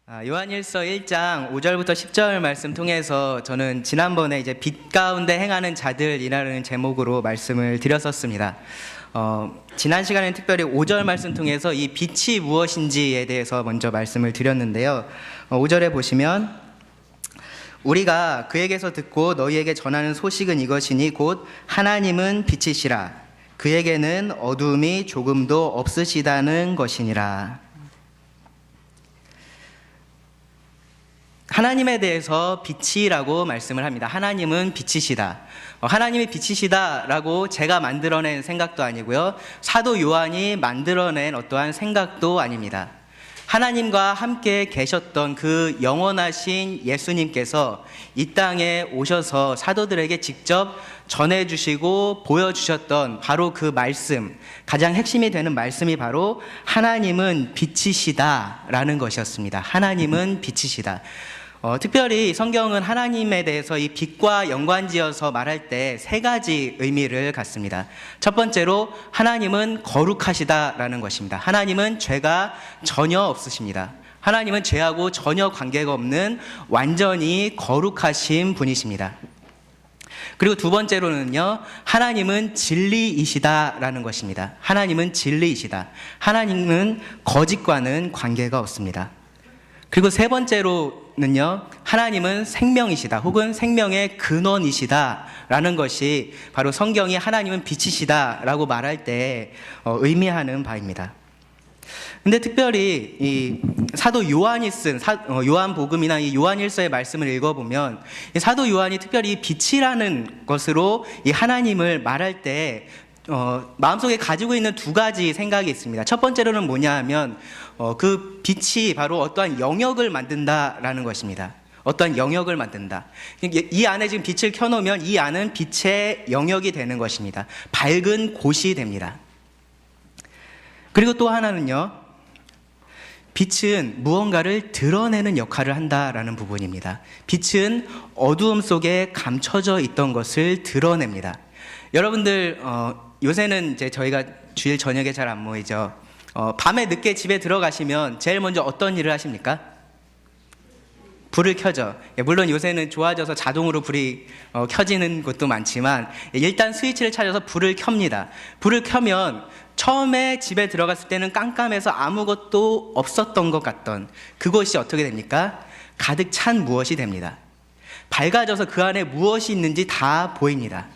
요한일서 1장 5절부터 10절 말씀 통해서 저는 지난번에 이제 빛 가운데 행하는 자들이라는 제목으로 말씀을 드렸었습니다. 지난 시간에는 특별히 5절 말씀 통해서 이 빛이 무엇인지에 대해서 먼저 말씀을 드렸는데요. 5절에 보시면 우리가 그에게서 듣고 너희에게 전하는 소식은 이것이니 곧 하나님은 빛이시라 그에게는 어두움이 조금도 없으시다는 것이니라. 하나님에 대해서 빛이라고 말씀을 합니다. 하나님은 빛이시다. 하나님이 빛이시다라고 제가 만들어낸 생각도 아니고요. 사도 요한이 만들어낸 어떠한 생각도 아닙니다. 하나님과 함께 계셨던 그 영원하신 예수님께서 이 땅에 오셔서 사도들에게 직접 전해주시고 보여주셨던 바로 그 말씀, 가장 핵심이 되는 말씀이 바로 하나님은 빛이시다라는 것이었습니다. 하나님은 빛이시다. 특별히 성경은 하나님에 대해서 이 빛과 연관지어서 말할 때 세 가지 의미를 갖습니다. 첫 번째로 하나님은 거룩하시다라는 것입니다. 하나님은 죄가 전혀 없으십니다. 하나님은 죄하고 전혀 관계가 없는 완전히 거룩하신 분이십니다. 그리고 두 번째로는요, 하나님은 진리이시다라는 것입니다. 하나님은 진리이시다. 하나님은 거짓과는 관계가 없습니다. 그리고 세 번째로는요, 하나님은 생명이시다 혹은 생명의 근원이시다라는 것이 바로 성경이 하나님은 빛이시다라고 말할 때 의미하는 바입니다. 근데 특별히 이 사도 요한이 쓴 요한복음이나 이 요한일서의 말씀을 읽어보면 이 사도 요한이 특별히 빛이라는 것으로 이 하나님을 말할 때 마음속에 가지고 있는 두 가지 생각이 있습니다. 첫 번째로는 뭐냐 하면 그 빛이 바로 어떠한 영역을 만든다라는 것입니다. 어떠한 영역을 만든다. 이 안에 지금 빛을 켜놓으면 이 안은 빛의 영역이 되는 것입니다. 밝은 곳이 됩니다. 그리고 또 하나는요, 빛은 무언가를 드러내는 역할을 한다라는 부분입니다. 빛은 어두움 속에 감춰져 있던 것을 드러냅니다. 여러분들 요새는 이제 저희가 주일 저녁에 잘 안 모이죠. 밤에 늦게 집에 들어가시면 제일 먼저 어떤 일을 하십니까? 불을 켜죠. 물론 요새는 좋아져서 자동으로 불이 켜지는 곳도 많지만 일단 스위치를 찾아서 불을 켭니다. 불을 켜면 처음에 집에 들어갔을 때는 깜깜해서 아무것도 없었던 것 같던 그곳이 어떻게 됩니까? 가득 찬 무엇이 됩니다. 밝아져서 그 안에 무엇이 있는지 다 보입니다.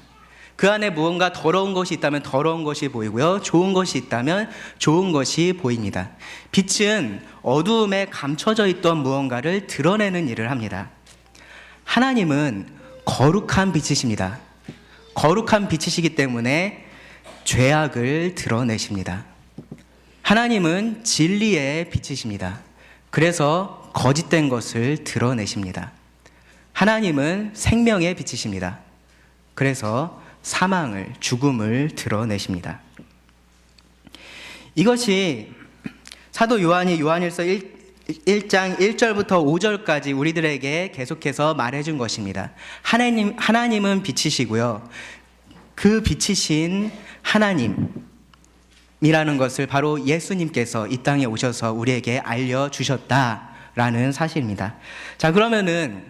그 안에 무언가 더러운 것이 있다면 더러운 것이 보이고요. 좋은 것이 있다면 좋은 것이 보입니다. 빛은 어두움에 감춰져 있던 무언가를 드러내는 일을 합니다. 하나님은 거룩한 빛이십니다. 거룩한 빛이시기 때문에 죄악을 드러내십니다. 하나님은 진리의 빛이십니다. 그래서 거짓된 것을 드러내십니다. 하나님은 생명의 빛이십니다. 그래서 사망을, 죽음을 드러내십니다. 이것이 사도 요한이 요한일서 1장 1절부터 5절까지 우리들에게 계속해서 말해준 것입니다. 하나님은 빛이시고요. 그 빛이신 하나님이라는 것을 바로 예수님께서 이 땅에 오셔서 우리에게 알려주셨다라는 사실입니다. 자, 그러면은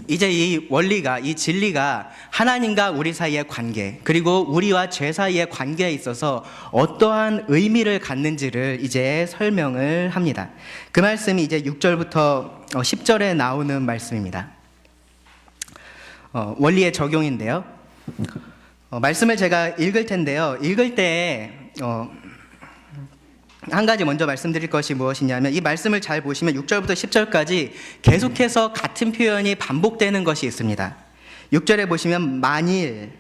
이제 이 원리가, 이 진리가 하나님과 우리 사이의 관계, 그리고 우리와 죄 사이의 관계에 있어서 어떠한 의미를 갖는지를 이제 설명을 합니다. 그 말씀이 이제 6절부터 10절에 나오는 말씀입니다. 원리의 적용인데요. 말씀을 제가 읽을 텐데요. 읽을 때 한 가지 먼저 말씀드릴 것이 무엇이냐면 이 말씀을 잘 보시면 6절부터 10절까지 계속해서 같은 표현이 반복되는 것이 있습니다. 6절에 보시면 만일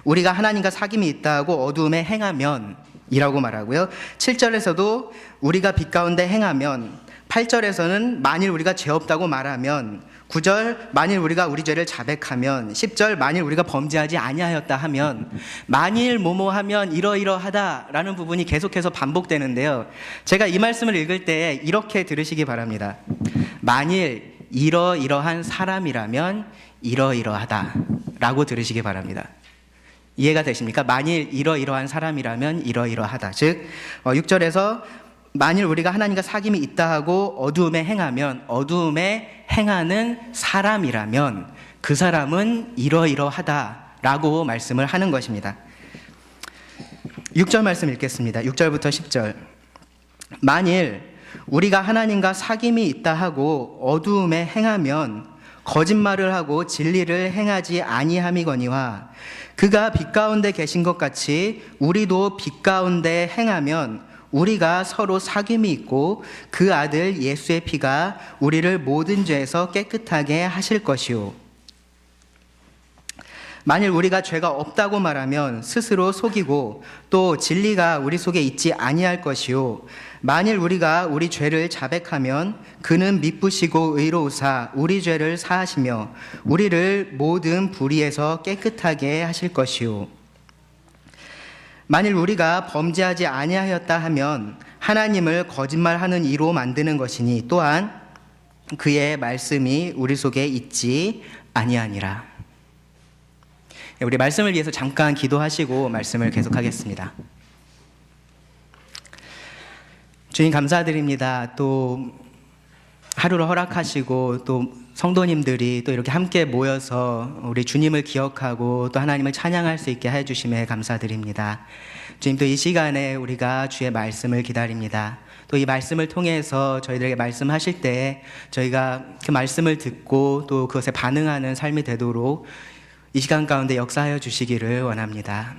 우리가 하나님과 사귐이 있다고 어두움에 행하면 이라고 말하고요. 7절에서도 우리가 빛 가운데 행하면, 8절에서는 만일 우리가 죄 없다고 말하면, 9절 만일 우리가 우리 죄를 자백하면, 10절 만일 우리가 범죄하지 아니하였다 하면, 만일 뭐뭐하면 이러이러하다라는 부분이 계속해서 반복되는데요. 제가 이 말씀을 읽을 때 이렇게 들으시기 바랍니다. 만일 이러이러한 사람이라면 이러이러하다라고 들으시기 바랍니다. 이해가 되십니까? 만일 이러이러한 사람이라면 이러이러하다. 즉 6절에서 만일 우리가 하나님과 사귐이 있다 하고 어두움에 행하면, 어두움에 행하는 사람이라면 그 사람은 이러이러하다라고 말씀을 하는 것입니다. 6절 말씀 읽겠습니다. 6절부터 10절. 만일 우리가 하나님과 사귐이 있다 하고 어두움에 행하면 거짓말을 하고 진리를 행하지 아니함이거니와 그가 빛 가운데 계신 것 같이 우리도 빛 가운데 행하면 우리가 서로 사귐이 있고 그 아들 예수의 피가 우리를 모든 죄에서 깨끗하게 하실 것이요. 만일 우리가 죄가 없다고 말하면 스스로 속이고 또 진리가 우리 속에 있지 아니할 것이요. 만일 우리가 우리 죄를 자백하면 그는 미쁘시고 의로우사 우리 죄를 사하시며 우리를 모든 불의에서 깨끗하게 하실 것이요. 만일 우리가 범죄하지 아니하였다 하면 하나님을 거짓말하는 이로 만드는 것이니 또한 그의 말씀이 우리 속에 있지 아니하니라. 우리 말씀을 위해서 잠깐 기도하시고 말씀을 계속하겠습니다. 주님 감사드립니다. 또 하루를 허락하시고 또 성도님들이 또 이렇게 함께 모여서 우리 주님을 기억하고 또 하나님을 찬양할 수 있게 해주심에 감사드립니다. 주님, 또 이 시간에 우리가 주의 말씀을 기다립니다. 또 이 말씀을 통해서 저희들에게 말씀하실 때 저희가 그 말씀을 듣고 또 그것에 반응하는 삶이 되도록 이 시간 가운데 역사하여 주시기를 원합니다.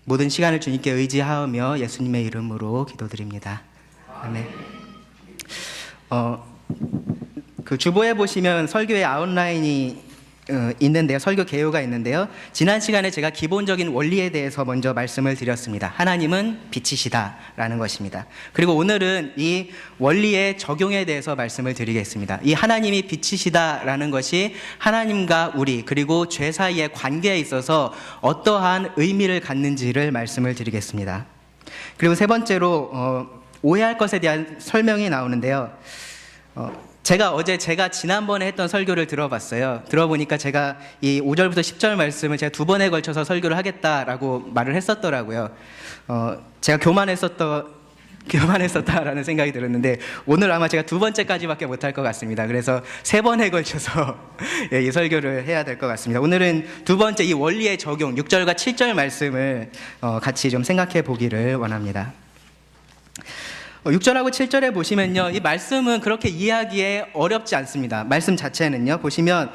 모든 시간을 주님께 의지하며 예수님의 이름으로 기도드립니다. 아멘. 그 주보에 보시면 설교의 아웃라인이 있는데요. 설교 개요가 있는데요. 지난 시간에 제가 기본적인 원리에 대해서 먼저 말씀을 드렸습니다. 하나님은 빛이시다라는 것입니다. 그리고 오늘은 이 원리의 적용에 대해서 말씀을 드리겠습니다. 이 하나님이 빛이시다라는 것이 하나님과 우리 그리고 죄 사이의 관계에 있어서 어떠한 의미를 갖는지를 말씀을 드리겠습니다. 그리고 세 번째로 오해할 것에 대한 설명이 나오는데요. 제가 지난번에 했던 설교를 들어봤어요. 들어보니까 제가 이 5절부터 10절 말씀을 제가 두 번에 걸쳐서 설교를 하겠다라고 말을 했었더라고요. 제가 교만했었다라는 생각이 들었는데 오늘 아마 제가 두 번째까지밖에 못할 것 같습니다. 그래서 세 번에 걸쳐서 이 설교를 해야 될 것 같습니다. 오늘은 두 번째 이 원리의 적용 6절과 7절 말씀을 같이 좀 생각해 보기를 원합니다. 6절하고 7절에 보시면요, 이 말씀은 그렇게 이해하기에 어렵지 않습니다. 말씀 자체는요, 보시면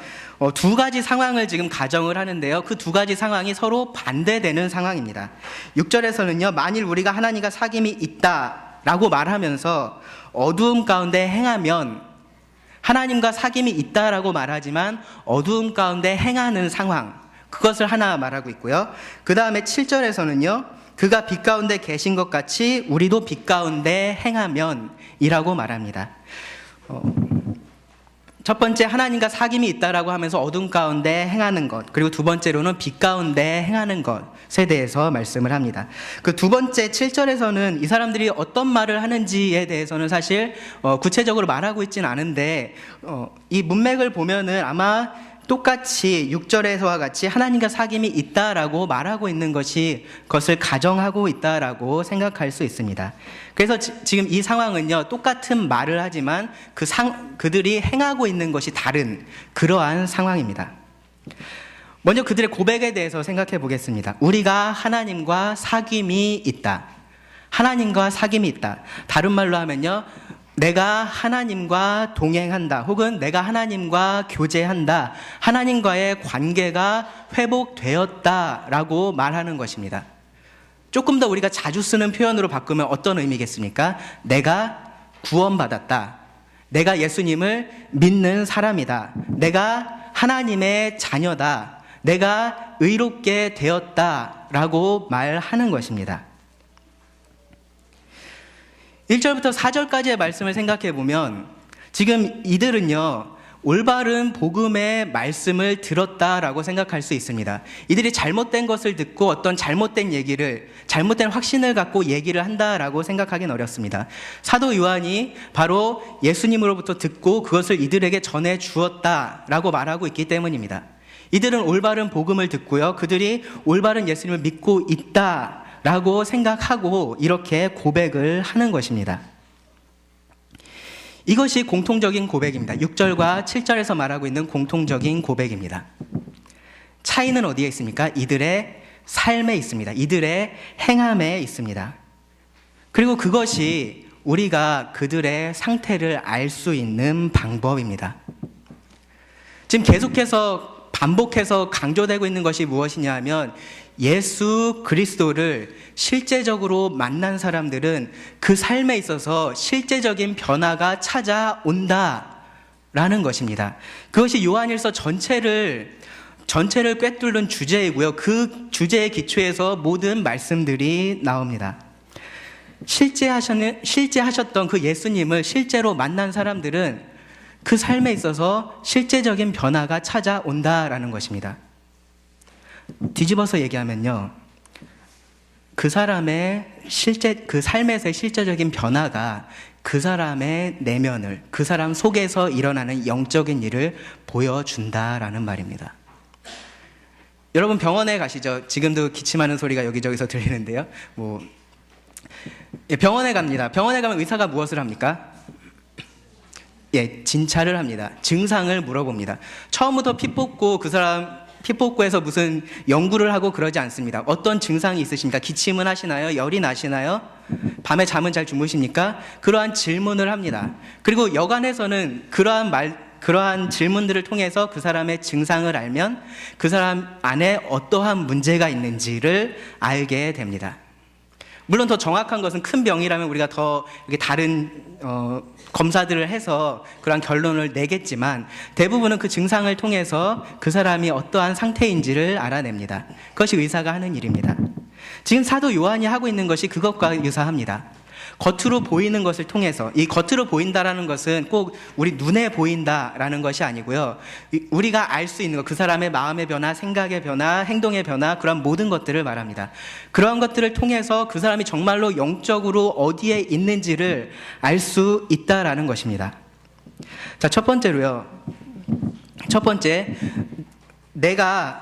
두 가지 상황을 지금 가정을 하는데요, 그 두 가지 상황이 서로 반대되는 상황입니다. 6절에서는요, 만일 우리가 하나님과 사귐이 있다라고 말하면서 어두움 가운데 행하면, 하나님과 사귐이 있다라고 말하지만 어두움 가운데 행하는 상황, 그것을 하나 말하고 있고요. 그 다음에 7절에서는요, 그가 빛 가운데 계신 것 같이 우리도 빛 가운데 행하면 이라고 말합니다. 첫 번째 하나님과 사귐이 있다라고 하면서 어둠 가운데 행하는 것, 그리고 두 번째로는 빛 가운데 행하는 것에 대해서 말씀을 합니다. 그 두 번째 7절에서는 이 사람들이 어떤 말을 하는지에 대해서는 사실 구체적으로 말하고 있지는 않은데 이 문맥을 보면은 아마 똑같이 6절에서와 같이 하나님과 사귐이 있다라고 말하고 있는 것이 그것을 가정하고 있다라고 생각할 수 있습니다. 그래서 지금 이 상황은요, 똑같은 말을 하지만 그들이 행하고 있는 것이 다른 그러한 상황입니다. 먼저 그들의 고백에 대해서 생각해 보겠습니다. 우리가 하나님과 사귐이 있다. 하나님과 사귐이 있다. 다른 말로 하면요, 내가 하나님과 동행한다, 혹은 내가 하나님과 교제한다, 하나님과의 관계가 회복되었다라고 말하는 것입니다. 조금 더 우리가 자주 쓰는 표현으로 바꾸면 어떤 의미겠습니까? 내가 구원받았다, 내가 예수님을 믿는 사람이다, 내가 하나님의 자녀다, 내가 의롭게 되었다라고 말하는 것입니다. 1절부터 4절까지의 말씀을 생각해 보면 지금 이들은요, 올바른 복음의 말씀을 들었다라고 생각할 수 있습니다. 이들이 잘못된 것을 듣고 어떤 잘못된 확신을 갖고 얘기를 한다라고 생각하기는 어렵습니다. 사도 요한이 바로 예수님으로부터 듣고 그것을 이들에게 전해 주었다라고 말하고 있기 때문입니다. 이들은 올바른 복음을 듣고요, 그들이 올바른 예수님을 믿고 있다 라고 생각하고 이렇게 고백을 하는 것입니다. 이것이 공통적인 고백입니다. 6절과 7절에서 말하고 있는 공통적인 고백입니다. 차이는 어디에 있습니까? 이들의 삶에 있습니다. 이들의 행함에 있습니다. 그리고 그것이 우리가 그들의 상태를 알 수 있는 방법입니다. 지금 계속해서 반복해서 강조되고 있는 것이 무엇이냐 하면 예수 그리스도를 실제적으로 만난 사람들은 그 삶에 있어서 실제적인 변화가 찾아온다라는 것입니다. 그것이 요한일서 전체를 꿰뚫는 주제이고요. 그 주제의 기초에서 모든 말씀들이 나옵니다. 실제 하셨던 그 예수님을 실제로 만난 사람들은 그 삶에 있어서 실제적인 변화가 찾아온다라는 것입니다. 뒤집어서 얘기하면요, 그 사람의 그 삶에서의 실제적인 변화가 그 사람의 내면을, 그 사람 속에서 일어나는 영적인 일을 보여준다라는 말입니다. 여러분 병원에 가시죠. 지금도 기침하는 소리가 여기저기서 들리는데요. 병원에 갑니다. 병원에 가면 의사가 무엇을 합니까? 진찰을 합니다. 증상을 물어봅니다. 처음부터 피 뽑고 그 사람 피 뽑고해서 무슨 연구를 하고 그러지 않습니다. 어떤 증상이 있으십니까? 기침은 하시나요? 열이 나시나요? 밤에 잠은 잘 주무십니까? 그러한 질문을 합니다. 그리고 여간에서는 그러한 질문들을 통해서 그 사람의 증상을 알면 그 사람 안에 어떠한 문제가 있는지를 알게 됩니다. 물론 더 정확한 것은 큰 병이라면 우리가 더 다른 검사들을 해서 그러한 결론을 내겠지만 대부분은 그 증상을 통해서 그 사람이 어떠한 상태인지를 알아냅니다. 그것이 의사가 하는 일입니다. 지금 사도 요한이 하고 있는 것이 그것과 유사합니다. 겉으로 보이는 것을 통해서, 이 겉으로 보인다라는 것은 꼭 우리 눈에 보인다라는 것이 아니고요, 우리가 알 수 있는 것, 그 사람의 마음의 변화, 생각의 변화, 행동의 변화, 그런 모든 것들을 말합니다. 그러한 것들을 통해서 그 사람이 정말로 영적으로 어디에 있는지를 알 수 있다라는 것입니다. 자, 첫 번째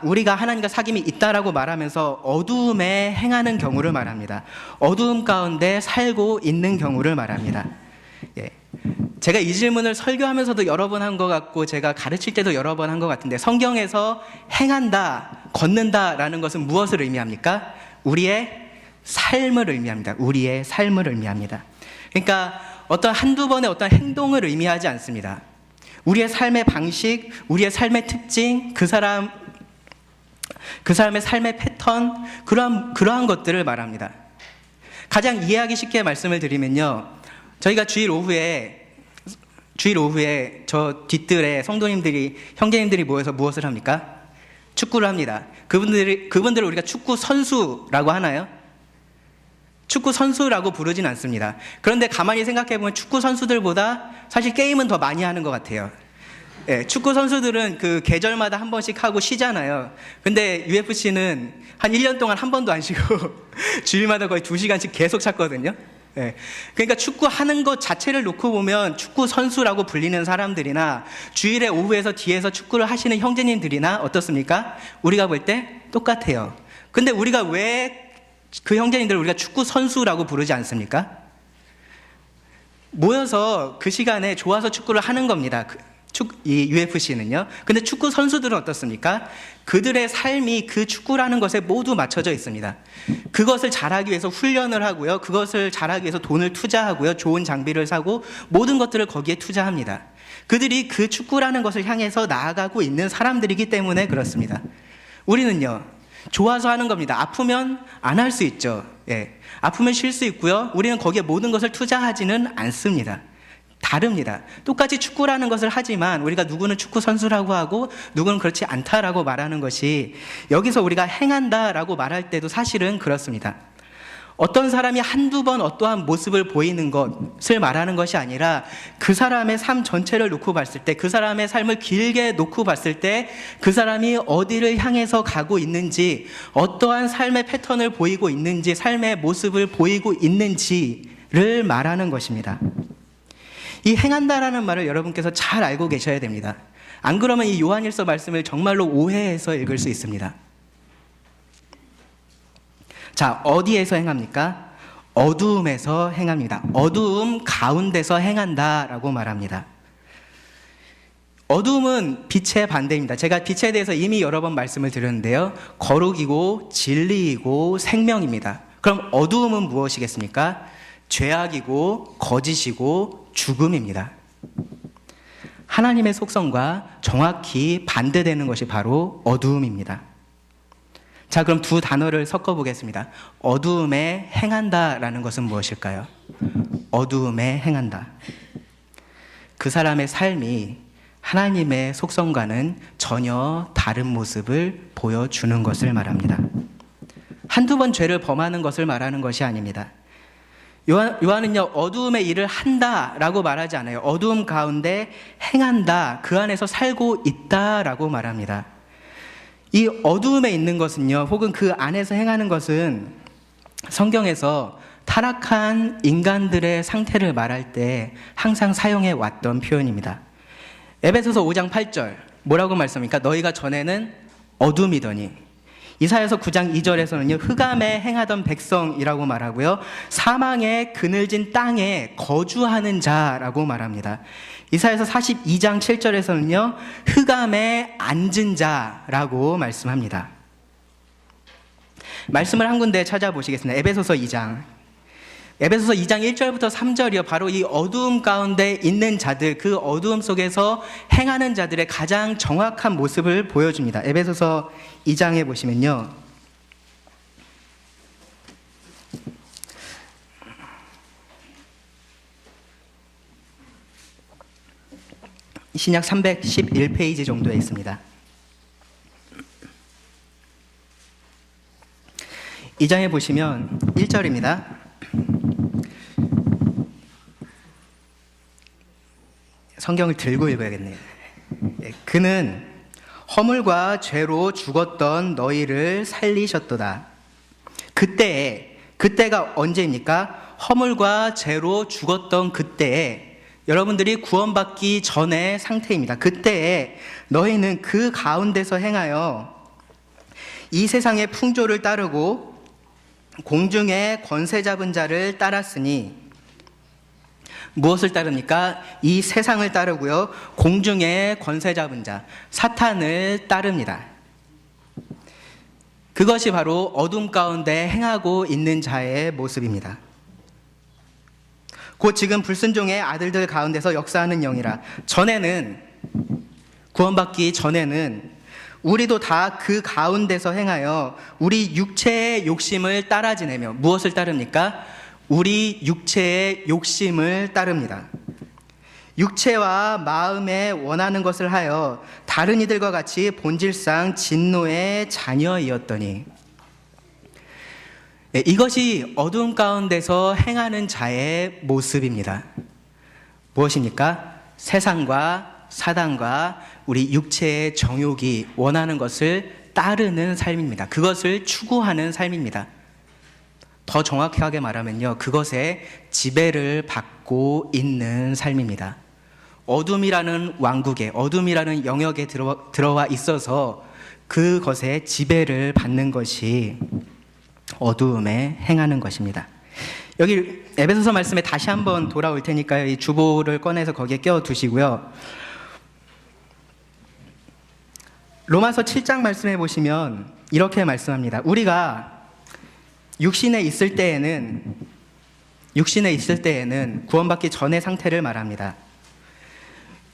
우리가 하나님과 사귐이 있다라고 말하면서 어두움에 행하는 경우를 말합니다. 어두움 가운데 살고 있는 경우를 말합니다. 제가 이 질문을 설교하면서도 여러 번 한 것 같고 제가 가르칠 때도 여러 번 한 것 같은데, 성경에서 행한다, 걷는다라는 것은 무엇을 의미합니까? 우리의 삶을 의미합니다. 우리의 삶을 의미합니다. 그러니까 어떤 한두 번의 어떤 행동을 의미하지 않습니다. 우리의 삶의 방식, 우리의 삶의 특징, 그 사람의 삶의 패턴, 그러한 것들을 말합니다. 가장 이해하기 쉽게 말씀을 드리면요, 저희가 주일 오후에 저 뒷뜰에 성도님들이, 형제님들이 모여서 무엇을 합니까? 축구를 합니다. 그분들을 우리가 축구 선수라고 하나요? 축구 선수라고 부르진 않습니다. 그런데 가만히 생각해보면 축구 선수들보다 사실 게임은 더 많이 하는 것 같아요. 축구 선수들은 그 계절마다 한 번씩 하고 쉬잖아요. 근데 UFC는 한 1년 동안 한 번도 안 쉬고 주일마다 거의 2시간씩 계속 찼거든요. 그러니까 축구하는 것 자체를 놓고 보면 축구 선수라고 불리는 사람들이나 주일에 오후에서 뒤에서 축구를 하시는 형제님들이나 어떻습니까? 우리가 볼 때 똑같아요. 근데 우리가 왜 그 형제님들을 우리가 축구 선수라고 부르지 않습니까? 모여서 그 시간에 좋아서 축구를 하는 겁니다. 이 UFC는요. 근데 축구 선수들은 어떻습니까? 그들의 삶이 그 축구라는 것에 모두 맞춰져 있습니다. 그것을 잘하기 위해서 훈련을 하고요, 그것을 잘하기 위해서 돈을 투자하고요, 좋은 장비를 사고 모든 것들을 거기에 투자합니다. 그들이 그 축구라는 것을 향해서 나아가고 있는 사람들이기 때문에 그렇습니다. 우리는요, 좋아서 하는 겁니다. 아프면 안 할 수 있죠. 아프면 쉴 수 있고요, 우리는 거기에 모든 것을 투자하지는 않습니다. 다릅니다. 똑같이 축구라는 것을 하지만 우리가 누구는 축구 선수라고 하고 누구는 그렇지 않다라고 말하는 것이, 여기서 우리가 행한다라고 말할 때도 사실은 그렇습니다. 어떤 사람이 한두 번 어떠한 모습을 보이는 것을 말하는 것이 아니라 그 사람의 삶 전체를 놓고 봤을 때, 그 사람의 삶을 길게 놓고 봤을 때 그 사람이 어디를 향해서 가고 있는지, 어떠한 삶의 패턴을 보이고 있는지, 삶의 모습을 보이고 있는지를 말하는 것입니다. 이 행한다라는 말을 여러분께서 잘 알고 계셔야 됩니다. 안 그러면 이 요한일서 말씀을 정말로 오해해서 읽을 수 있습니다. 자, 어디에서 행합니까? 어두움에서 행합니다. 어두움 가운데서 행한다라고 말합니다. 어두움은 빛의 반대입니다. 제가 빛에 대해서 이미 여러 번 말씀을 드렸는데요. 거룩이고 진리이고 생명입니다. 그럼 어두움은 무엇이겠습니까? 죄악이고 거짓이고 죽음입니다. 하나님의 속성과 정확히 반대되는 것이 바로 어두움입니다. 자, 그럼 두 단어를 섞어 보겠습니다. 어두움에 행한다라는 것은 무엇일까요? 어두움에 행한다. 그 사람의 삶이 하나님의 속성과는 전혀 다른 모습을 보여주는 것을 말합니다. 한두 번 죄를 범하는 것을 말하는 것이 아닙니다. 요한은요, 어두움의 일을 한다라고 말하지 않아요. 어두움 가운데 행한다, 그 안에서 살고 있다라고 말합니다. 이 어두움에 있는 것은요, 혹은 그 안에서 행하는 것은 성경에서 타락한 인간들의 상태를 말할 때 항상 사용해 왔던 표현입니다. 에베소서 5장 8절 뭐라고 말씀합니까? 너희가 전에는 어둠이더니. 이사야서 9장 2절에서는요, 흑암에 행하던 백성이라고 말하고요, 사망의 그늘진 땅에 거주하는 자라고 말합니다. 이사야서 42장 7절에서는요, 흑암에 앉은 자라고 말씀합니다. 말씀을 한 군데 찾아보시겠습니다. 에베소서 2장 1절부터 3절이요, 바로 이 어두움 가운데 있는 자들, 그 어두움 속에서 행하는 자들의 가장 정확한 모습을 보여줍니다. 에베소서 2장에 보시면요, 신약 311페이지 정도에 있습니다. 2장에 보시면 1절입니다. 성경을 들고 읽어야겠네요. 그는 허물과 죄로 죽었던 너희를 살리셨도다. 그때가 언제입니까? 허물과 죄로 죽었던 그때에, 여러분들이 구원받기 전의 상태입니다. 그때에 너희는 그 가운데서 행하여 이 세상의 풍조를 따르고 공중의 권세 잡은 자를 따랐으니, 무엇을 따릅니까? 이 세상을 따르고요, 공중의 권세 잡은 자, 사탄을 따릅니다. 그것이 바로 어둠 가운데 행하고 있는 자의 모습입니다. 곧 지금 불순종의 아들들 가운데서 역사하는 영이라. 전에는, 구원받기 전에는 우리도 다 그 가운데서 행하여 우리 육체의 욕심을 따라 지내며, 무엇을 따릅니까? 우리 육체의 욕심을 따릅니다. 육체와 마음에 원하는 것을 하여 다른 이들과 같이 본질상 진노의 자녀이었더니. 이것이 어두움 가운데서 행하는 자의 모습입니다. 무엇입니까? 세상과 사단과 우리 육체의 정욕이 원하는 것을 따르는 삶입니다. 그것을 추구하는 삶입니다. 더 정확하게 말하면요, 그것에 지배를 받고 있는 삶입니다. 어둠이라는 왕국에, 어둠이라는 영역에 들어와 있어서 그것에 지배를 받는 것이 어두움에 행하는 것입니다. 여기 에베소서 말씀에 다시 한번 돌아올 테니까요, 이 주보를 꺼내서 거기에 껴두시고요. 로마서 7장 말씀해 보시면 이렇게 말씀합니다. 우리가 육신에 있을 때에는 구원받기 전의 상태를 말합니다.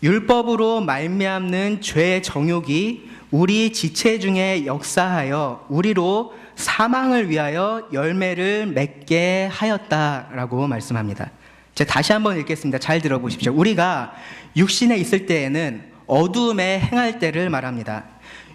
율법으로 말미암는 죄의 정욕이 우리 지체 중에 역사하여 우리로 사망을 위하여 열매를 맺게 하였다라고 말씀합니다. 제가 다시 한번 읽겠습니다. 잘 들어보십시오. 우리가 육신에 있을 때에는 어두움에 행할 때를 말합니다.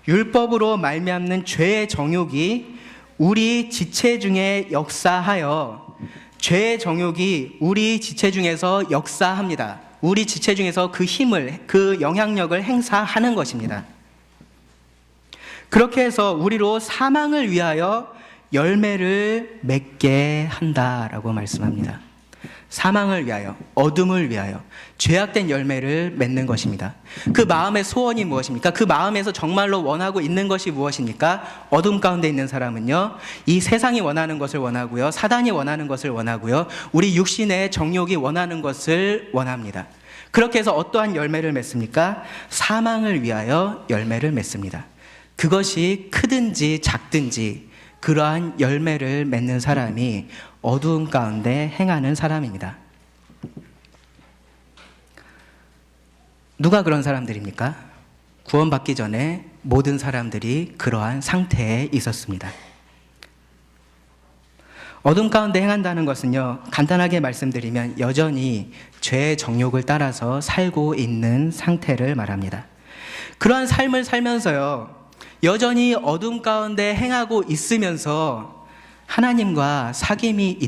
율법으로 말미암는 죄의 정욕이 우리 지체 중에 역사하여, 죄의 정욕이 우리 지체 중에서 역사합니다. 우리 지체 중에서 그 힘을, 그 영향력을 행사하는 것입니다. 그렇게 해서 우리로 사망을 위하여 열매를 맺게 한다라고 말씀합니다. 사망을 위하여, 어둠을 위하여 죄악된 열매를 맺는 것입니다. 그 마음의 소원이 무엇입니까? 그 마음에서 정말로 원하고 있는 것이 무엇입니까? 어둠 가운데 있는 사람은요, 이 세상이 원하는 것을 원하고요, 사단이 원하는 것을 원하고요, 우리 육신의 정욕이 원하는 것을 원합니다. 그렇게 해서 어떠한 열매를 맺습니까? 사망을 위하여 열매를 맺습니다. 그것이 크든지 작든지 그러한 열매를 맺는 사람이 어두운 가운데 행하는 사람입니다. 누가 그런 사람들입니까? 구원받기 전에 모든 사람들이 그러한 상태에 있었습니다. 어둠 가운데 행한다는 것은요, 간단하게 말씀드리면 여전히 죄의 정욕을 따라서 살고 있는 상태를 말합니다. 그러한 삶을 살면서요, 여전히 어둠 가운데 행하고 있으면서 하나님과 사귐이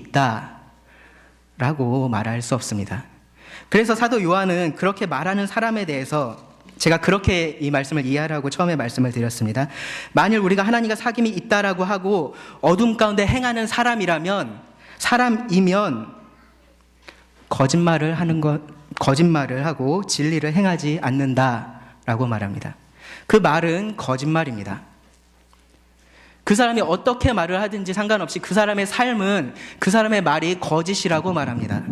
있다라고 말할 수 없습니다. 그래서 사도 요한은 그렇게 말하는 사람에 대해서 제가 그렇게 이 말씀을 이해하라고 처음에 말씀을 드렸습니다. 만일 우리가 하나님과 사귐이 있다라고 하고 어둠 가운데 행하는 사람이면 거짓말을 하고 진리를 행하지 않는다라고 말합니다. 그 말은 거짓말입니다. 그 사람이 어떻게 말을 하든지 상관없이 그 사람의 삶은 그 사람의 말이 거짓이라고 말합니다.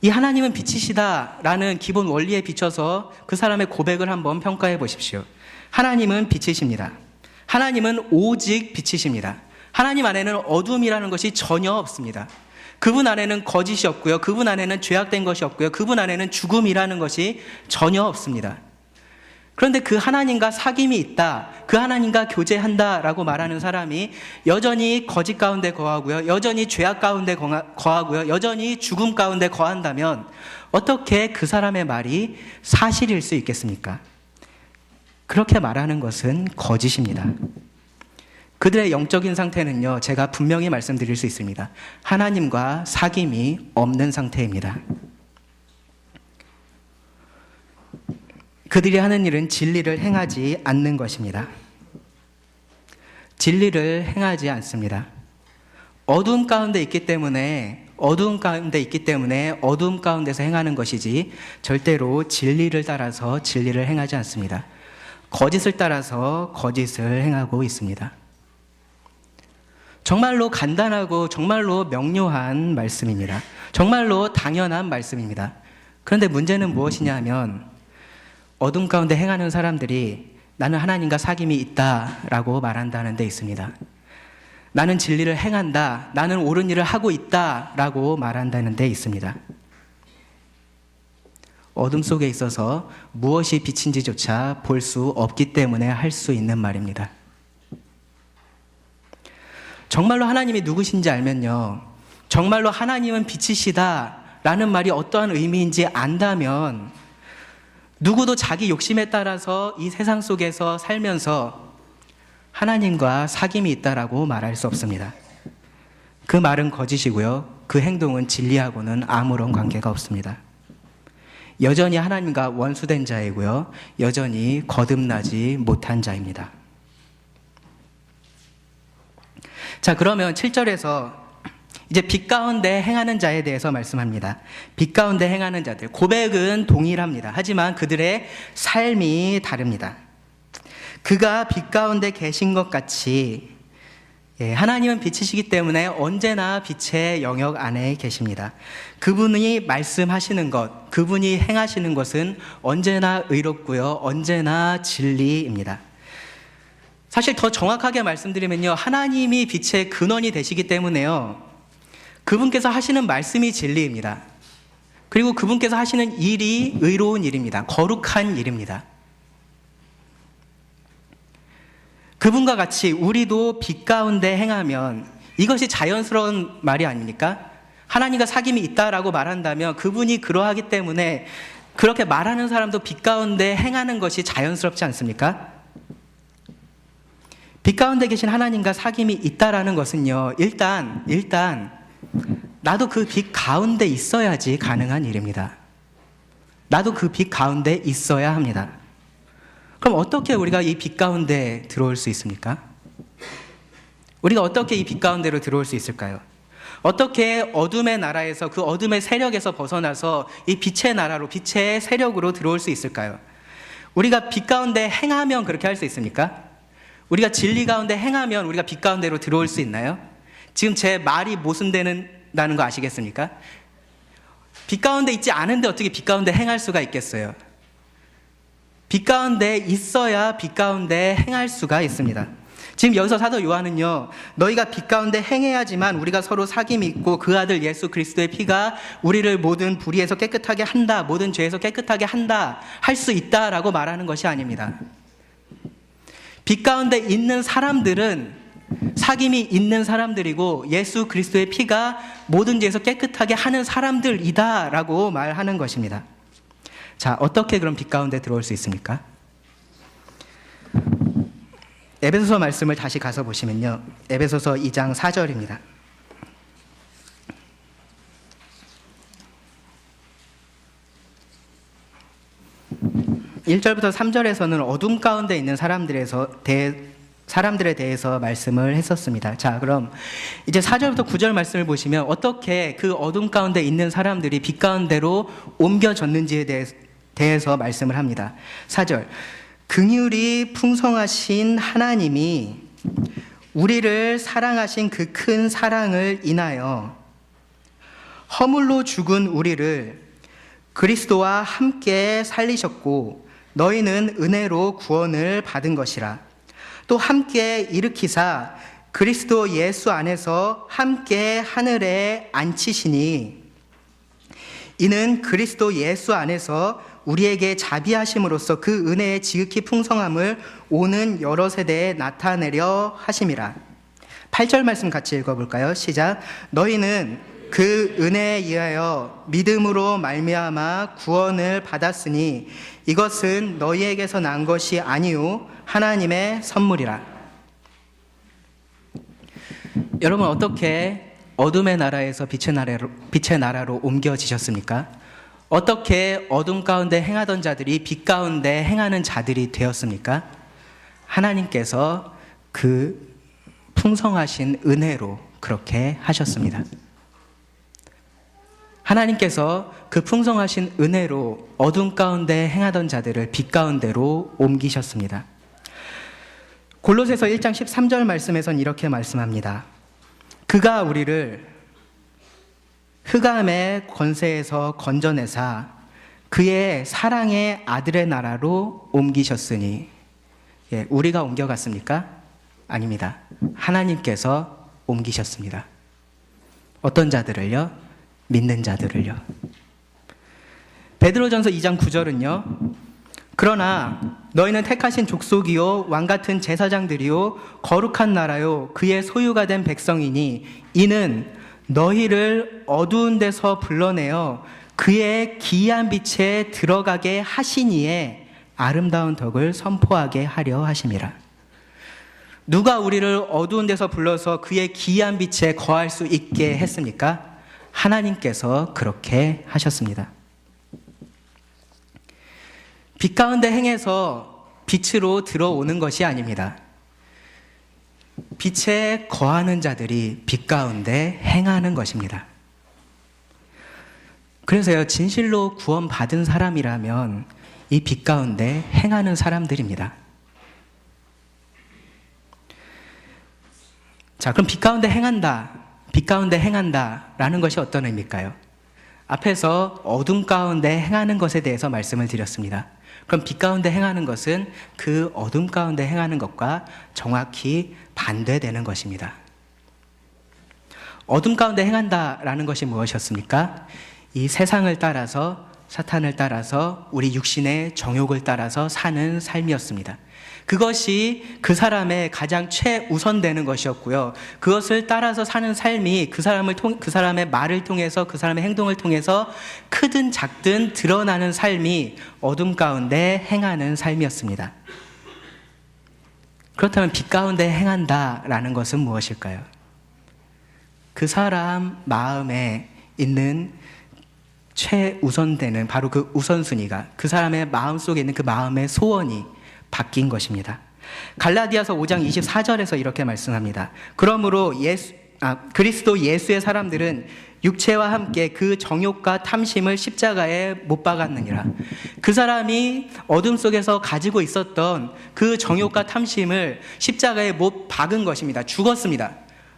이 하나님은 빛이시다라는 기본 원리에 비춰서 그 사람의 고백을 한번 평가해 보십시오. 하나님은 빛이십니다. 하나님은 오직 빛이십니다. 하나님 안에는 어둠이라는 것이 전혀 없습니다. 그분 안에는 거짓이 없고요. 그분 안에는 죄악된 것이 없고요. 그분 안에는 죽음이라는 것이 전혀 없습니다. 그런데 그 하나님과 사귐이 있다, 그 하나님과 교제한다라고 말하는 사람이 여전히 거짓 가운데 거하고요, 여전히 죄악 가운데 거하고요, 여전히 죽음 가운데 거한다면 어떻게 그 사람의 말이 사실일 수 있겠습니까? 그렇게 말하는 것은 거짓입니다. 그들의 영적인 상태는요, 제가 분명히 말씀드릴 수 있습니다. 하나님과 사귐이 없는 상태입니다. 그들이 하는 일은 진리를 행하지 않는 것입니다. 진리를 행하지 않습니다. 어두움 가운데 있기 때문에 어두움 가운데서 행하는 것이지 절대로 진리를 따라서 진리를 행하지 않습니다. 거짓을 따라서 거짓을 행하고 있습니다. 정말로 간단하고 정말로 명료한 말씀입니다. 정말로 당연한 말씀입니다. 그런데 문제는 무엇이냐 하면 어둠 가운데 행하는 사람들이 나는 하나님과 사귐이 있다라고 말한다는 데 있습니다. 나는 진리를 행한다, 나는 옳은 일을 하고 있다라고 말한다는 데 있습니다. 어둠 속에 있어서 무엇이 빛인지조차 볼 수 없기 때문에 할 수 있는 말입니다. 정말로 하나님이 누구신지 알면요, 정말로 하나님은 빛이시다라는 말이 어떠한 의미인지 안다면 누구도 자기 욕심에 따라서 이 세상 속에서 살면서 하나님과 사귐이 있다라고 말할 수 없습니다. 그 말은 거짓이고요, 그 행동은 진리하고는 아무런 관계가 없습니다. 여전히 하나님과 원수된 자이고요, 여전히 거듭나지 못한 자입니다. 자, 그러면 7절에서 이제 빛 가운데 행하는 자에 대해서 말씀합니다. 빛 가운데 행하는 자들, 고백은 동일합니다. 하지만 그들의 삶이 다릅니다. 그가 빛 가운데 계신 것 같이, 하나님은 빛이시기 때문에 언제나 빛의 영역 안에 계십니다. 그분이 말씀하시는 것, 그분이 행하시는 것은 언제나 의롭고요, 언제나 진리입니다. 사실 더 정확하게 말씀드리면요, 하나님이 빛의 근원이 되시기 때문에요, 그분께서 하시는 말씀이 진리입니다. 그리고 그분께서 하시는 일이 의로운 일입니다. 거룩한 일입니다. 그분과 같이 우리도 빛 가운데 행하면 이것이 자연스러운 말이 아닙니까? 하나님과 사귐이 있다라고 말한다면 그분이 그러하기 때문에 그렇게 말하는 사람도 빛 가운데 행하는 것이 자연스럽지 않습니까? 빛 가운데 계신 하나님과 사귐이 있다라는 것은요, 일단 나도 그 빛 가운데 있어야지 가능한 일입니다. 나도 그 빛 가운데 있어야 합니다. 그럼 어떻게 우리가 이 빛 가운데 들어올 수 있습니까? 우리가 어떻게 이 빛 가운데로 들어올 수 있을까요? 어떻게 어둠의 나라에서 그 어둠의 세력에서 벗어나서 이 빛의 나라로, 빛의 세력으로 들어올 수 있을까요? 우리가 빛 가운데 행하면 그렇게 할 수 있습니까? 우리가 진리 가운데 행하면 우리가 빛 가운데로 들어올 수 있나요? 지금 제 말이 모순되는다는 거 아시겠습니까? 빛 가운데 있지 않은데 어떻게 빛 가운데 행할 수가 있겠어요? 빛 가운데 있어야 빛 가운데 행할 수가 있습니다. 지금 여기서 사도 요한은요, 너희가 빛 가운데 행해야지만 우리가 서로 사귐이 있고 그 아들 예수 그리스도의 피가 우리를 모든 불의에서 깨끗하게 한다, 모든 죄에서 깨끗하게 한다, 할 수 있다라고 말하는 것이 아닙니다. 빛 가운데 있는 사람들은 사귐이 있는 사람들이고 예수 그리스도의 피가 모든 죄에서 깨끗하게 하는 사람들이다라고 말하는 것입니다. 자, 어떻게 그럼 빛 가운데 들어올 수 있습니까? 에베소서 말씀을 다시 가서 보시면요, 에베소서 2장 4절입니다. 1절부터 3절에서는 어둠 가운데 있는 사람들에 대해서 말씀을 했었습니다. 자, 그럼 이제 4절부터 9절 말씀을 보시면 어떻게 그 어둠 가운데 있는 사람들이 빛 가운데로 옮겨졌는지에 대해서 말씀을 합니다. 4절, 긍휼이 풍성하신 하나님이 우리를 사랑하신 그 큰 사랑을 인하여 허물로 죽은 우리를 그리스도와 함께 살리셨고 너희는 은혜로 구원을 받은 것이라. 또 함께 일으키사 그리스도 예수 안에서 함께 하늘에 앉히시니 이는 그리스도 예수 안에서 우리에게 자비하심으로써 그 은혜의 지극히 풍성함을 오는 여러 세대에 나타내려 하심이라. 8절 말씀 같이 읽어볼까요? 시작. 너희는 그 은혜에 의하여 믿음으로 말미암아 구원을 받았으니 이것은 너희에게서 난 것이 아니요 하나님의 선물이라. 여러분, 어떻게 어둠의 나라에서 빛의 나라로 옮겨지셨습니까? 어떻게 어둠 가운데 행하던 자들이 빛 가운데 행하는 자들이 되었습니까? 하나님께서 그 풍성하신 은혜로 그렇게 하셨습니다. 하나님께서 그 풍성하신 은혜로 어둠 가운데 행하던 자들을 빛 가운데로 옮기셨습니다. 골로새서 1장 13절 말씀에선 이렇게 말씀합니다. 그가 우리를 흑암의 권세에서 건져내사 그의 사랑의 아들의 나라로 옮기셨으니, 예, 우리가 옮겨갔습니까? 아닙니다. 하나님께서 옮기셨습니다. 어떤 자들을요? 믿는 자들을요. 베드로전서 2장 9절은요, 그러나 너희는 택하신 족속이요 왕같은 제사장들이요 거룩한 나라요 그의 소유가 된 백성이니 이는 너희를 어두운 데서 불러내어 그의 기이한 빛에 들어가게 하시니에 아름다운 덕을 선포하게 하려 하심이라. 누가 우리를 어두운 데서 불러서 그의 기이한 빛에 거할 수 있게 했습니까? 하나님께서 그렇게 하셨습니다. 빛 가운데 행해서 빛으로 들어오는 것이 아닙니다. 빛에 거하는 자들이 빛 가운데 행하는 것입니다. 그래서요, 진실로 구원받은 사람이라면 이 빛 가운데 행하는 사람들입니다. 자, 그럼 빛 가운데 행한다 라는 것이 어떤 의미일까요? 앞에서 어둠 가운데 행하는 것에 대해서 말씀을 드렸습니다. 그럼 빛 가운데 행하는 것은 그 어둠 가운데 행하는 것과 정확히 반대되는 것입니다. 어둠 가운데 행한다라는 것이 무엇이었습니까? 이 세상을 따라서, 사탄을 따라서, 우리 육신의 정욕을 따라서 사는 삶이었습니다. 그것이 그 사람의 가장 최우선되는 것이었고요. 그것을 따라서 사는 삶이 그 사람의 말을 통해서, 그 사람의 행동을 통해서 크든 작든 드러나는 삶이 어둠 가운데 행하는 삶이었습니다. 그렇다면 빛 가운데 행한다라는 것은 무엇일까요? 그 사람 마음에 있는 최우선되는 바로 그 우선순위가, 그 사람의 마음속에 있는 그 마음의 소원이 바뀐 것입니다. 갈라디아서 5장 24절에서 이렇게 말씀합니다. 그러므로 그리스도 예수의 사람들은 육체와 함께 그 정욕과 탐심을 십자가에 못 박았느니라. 그 사람이 어둠 속에서 가지고 있었던 그 정욕과 탐심을 십자가에 못 박은 것입니다. 죽었습니다.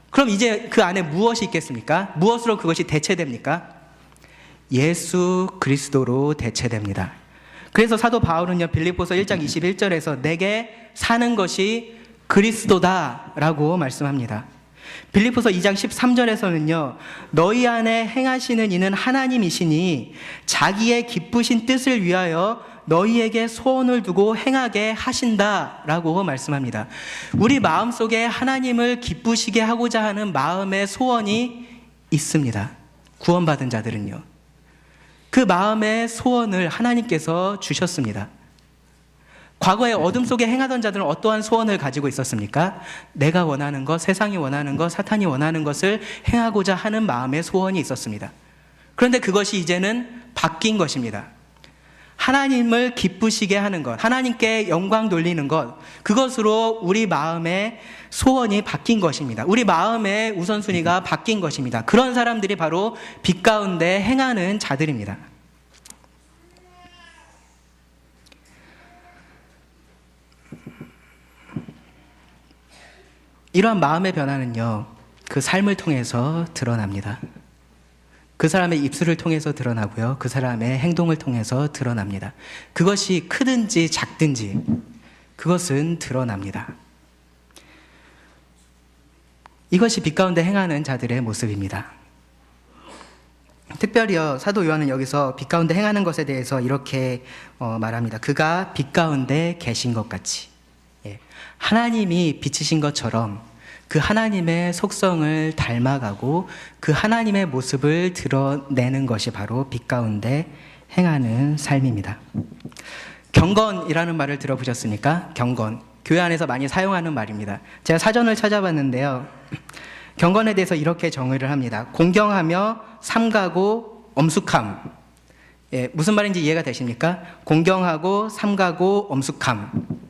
그럼 이제 그 안에 무엇이 있겠습니까? 무엇으로 그것이 대체됩니까? 예수 그리스도로 대체됩니다. 그래서 사도 바울은요, 빌립보서 1장 21절에서 내게 사는 것이 그리스도다라고 말씀합니다. 빌립보서 2장 13절에서는요, 너희 안에 행하시는 이는 하나님이시니 자기의 기쁘신 뜻을 위하여 너희에게 소원을 두고 행하게 하신다라고 말씀합니다. 우리 마음속에 하나님을 기쁘시게 하고자 하는 마음의 소원이 있습니다. 구원받은 자들은요, 그 마음의 소원을 하나님께서 주셨습니다. 과거에 어둠 속에 행하던 자들은 어떠한 소원을 가지고 있었습니까? 내가 원하는 것, 세상이 원하는 것, 사탄이 원하는 것을 행하고자 하는 마음의 소원이 있었습니다. 그런데 그것이 이제는 바뀐 것입니다. 하나님을 기쁘시게 하는 것, 하나님께 영광 돌리는 것, 그것으로 우리 마음의 소원이 바뀐 것입니다. 우리 마음의 우선순위가 바뀐 것입니다. 그런 사람들이 바로 빛 가운데 행하는 자들입니다. 이러한 마음의 변화는요, 그 삶을 통해서 드러납니다. 그 사람의 입술을 통해서 드러나고요, 그 사람의 행동을 통해서 드러납니다. 그것이 크든지 작든지 그것은 드러납니다. 이것이 빛 가운데 행하는 자들의 모습입니다. 특별히요, 사도 요한은 여기서 빛 가운데 행하는 것에 대해서 이렇게 말합니다. 그가 빛 가운데 계신 것 같이, 하나님이 빛이신 것처럼 그 하나님의 속성을 닮아가고 그 하나님의 모습을 드러내는 것이 바로 빛 가운데 행하는 삶입니다. 경건이라는 말을 들어보셨습니까? 경건, 교회 안에서 많이 사용하는 말입니다. 제가 사전을 찾아봤는데요, 경건에 대해서 이렇게 정의를 합니다. 공경하며 삼가고 엄숙함. 무슨 말인지 이해가 되십니까? 공경하고 삼가고 엄숙함.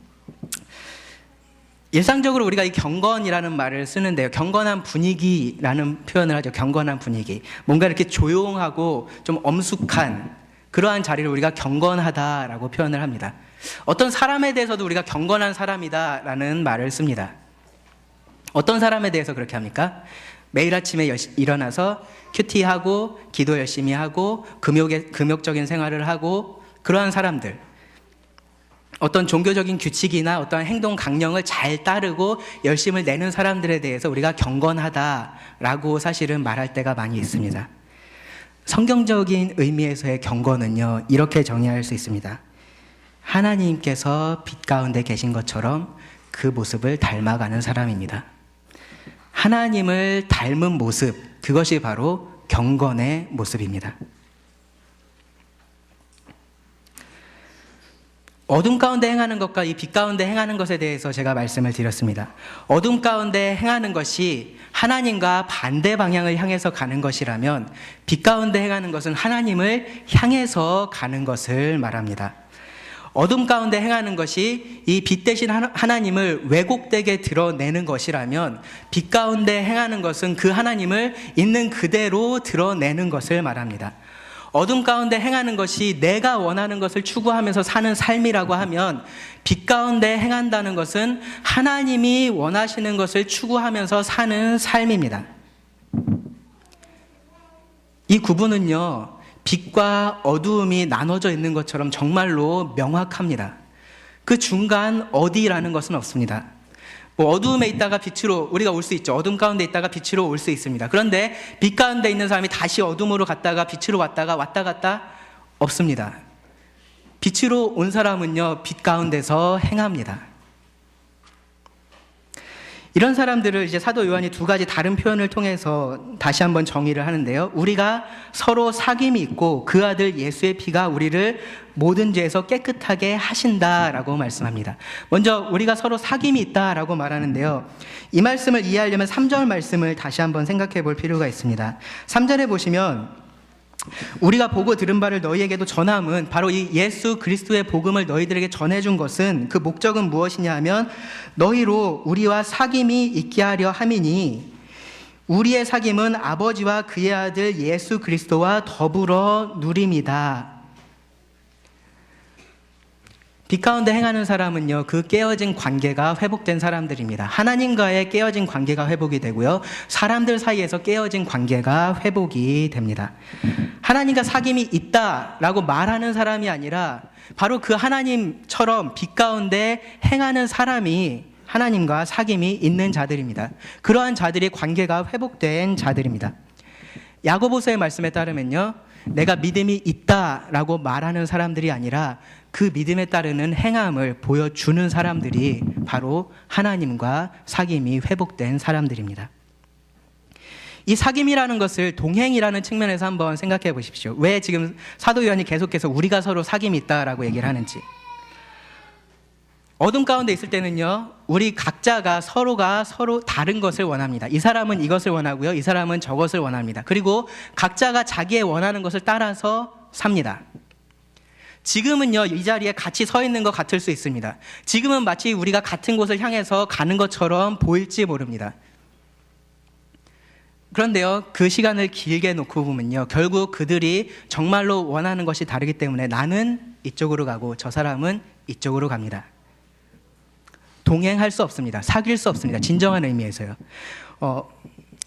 일상적으로 우리가 이 경건이라는 말을 쓰는데요, 경건한 분위기라는 표현을 하죠. 경건한 분위기, 뭔가 이렇게 조용하고 좀 엄숙한 그러한 자리를 우리가 경건하다라고 표현을 합니다. 어떤 사람에 대해서도 우리가 경건한 사람이다라는 말을 씁니다. 어떤 사람에 대해서 그렇게 합니까? 매일 아침에 일어나서 큐티하고 기도 열심히 하고 금욕적인 생활을 하고 그러한 사람들, 어떤 종교적인 규칙이나 어떤 행동 강령을 잘 따르고 열심을 내는 사람들에 대해서 우리가 경건하다라고 사실은 말할 때가 많이 있습니다. 성경적인 의미에서의 경건은요, 이렇게 정의할 수 있습니다. 하나님께서 빛 가운데 계신 것처럼 그 모습을 닮아가는 사람입니다. 하나님을 닮은 모습, 그것이 바로 경건의 모습입니다. 어둠 가운데 행하는 것과 이 빛 가운데 행하는 것에 대해서 제가 말씀을 드렸습니다. 어둠 가운데 행하는 것이 하나님과 반대 방향을 향해서 가는 것이라면 빛 가운데 행하는 것은 하나님을 향해서 가는 것을 말합니다. 어둠 가운데 행하는 것이 이 빛 대신 하나님을 왜곡되게 드러내는 것이라면 빛 가운데 행하는 것은 그 하나님을 있는 그대로 드러내는 것을 말합니다. 어둠 가운데 행하는 것이 내가 원하는 것을 추구하면서 사는 삶이라고 하면 빛 가운데 행한다는 것은 하나님이 원하시는 것을 추구하면서 사는 삶입니다. 이 구분은요, 빛과 어두움이 나눠져 있는 것처럼 정말로 명확합니다. 그 중간 어디라는 것은 없습니다. 어두움에 있다가 빛으로 우리가 올 수 있죠. 어둠 가운데 있다가 빛으로 올 수 있습니다. 그런데 빛 가운데 있는 사람이 다시 어둠으로 갔다가 빛으로 왔다가 왔다 갔다 없습니다. 빛으로 온 사람은요, 빛 가운데서 행합니다. 이런 사람들을 이제 사도 요한이 두 가지 다른 표현을 통해서 다시 한번 정의를 하는데요, 우리가 서로 사귐이 있고 그 아들 예수의 피가 우리를 모든 죄에서 깨끗하게 하신다라고 말씀합니다. 먼저 우리가 서로 사귐이 있다라고 말하는데요, 이 말씀을 이해하려면 3절 말씀을 다시 한번 생각해 볼 필요가 있습니다. 3절에 보시면 우리가 보고 들은 바를 너희에게도 전함은, 바로 이 예수 그리스도의 복음을 너희들에게 전해준 것은, 그 목적은 무엇이냐 하면 너희로 우리와 사귐이 있게 하려 함이니 우리의 사귐은 아버지와 그의 아들 예수 그리스도와 더불어 누림이다. 빛 가운데 행하는 사람은요, 그 깨어진 관계가 회복된 사람들입니다. 하나님과의 깨어진 관계가 회복이 되고요, 사람들 사이에서 깨어진 관계가 회복이 됩니다. 하나님과 사귐이 있다라고 말하는 사람이 아니라 바로 그 하나님처럼 빛 가운데 행하는 사람이 하나님과 사귐이 있는 자들입니다. 그러한 자들이 관계가 회복된 자들입니다. 야고보서의 말씀에 따르면요, 내가 믿음이 있다라고 말하는 사람들이 아니라 그 믿음에 따르는 행함을 보여주는 사람들이 바로 하나님과 사귐이 회복된 사람들입니다. 이 사귐이라는 것을 동행이라는 측면에서 한번 생각해 보십시오. 왜 지금 사도 요한이 계속해서 우리가 서로 사귐이 있다라고 얘기를 하는지. 어둠 가운데 있을 때는요, 우리 각자가 서로가 서로 다른 것을 원합니다. 이 사람은 이것을 원하고요, 이 사람은 저것을 원합니다. 그리고 각자가 자기의 원하는 것을 따라서 삽니다. 지금은요, 이 자리에 같이 서 있는 것 같을 수 있습니다. 지금은 마치 우리가 같은 곳을 향해서 가는 것처럼 보일지 모릅니다. 그런데요, 그 시간을 길게 놓고 보면요, 결국 그들이 정말로 원하는 것이 다르기 때문에 나는 이쪽으로 가고 저 사람은 이쪽으로 갑니다. 동행할 수 없습니다. 사귈 수 없습니다. 진정한 의미에서요.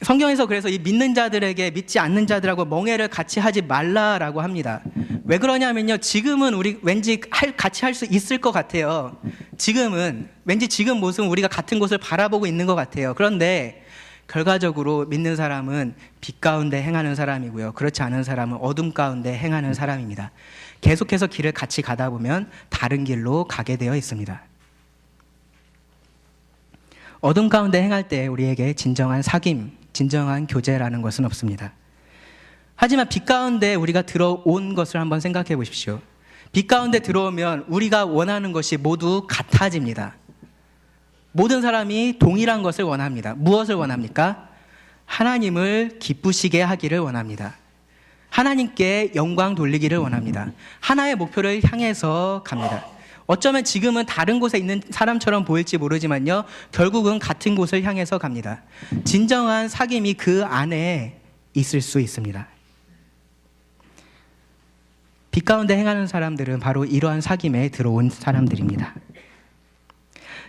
성경에서 그래서 이 믿는 자들에게 믿지 않는 자들하고 멍해를 같이 하지 말라라고 합니다. 왜 그러냐면요, 지금은 우리 왠지 같이 할 수 있을 것 같아요. 지금은 왠지 지금 모습은 우리가 같은 곳을 바라보고 있는 것 같아요. 그런데 결과적으로 믿는 사람은 빛 가운데 행하는 사람이고요, 그렇지 않은 사람은 어둠 가운데 행하는 사람입니다. 계속해서 길을 같이 가다 보면 다른 길로 가게 되어 있습니다. 어둠 가운데 행할 때 우리에게 진정한 사귐, 진정한 교제라는 것은 없습니다. 하지만 빛 가운데 우리가 들어온 것을 한번 생각해 보십시오. 빛 가운데 들어오면 우리가 원하는 것이 모두 같아집니다. 모든 사람이 동일한 것을 원합니다. 무엇을 원합니까? 하나님을 기쁘시게 하기를 원합니다. 하나님께 영광 돌리기를 원합니다. 하나의 목표를 향해서 갑니다. 어쩌면 지금은 다른 곳에 있는 사람처럼 보일지 모르지만요, 결국은 같은 곳을 향해서 갑니다. 진정한 사귐이 그 안에 있을 수 있습니다. 빛 가운데 행하는 사람들은 바로 이러한 사귐에 들어온 사람들입니다.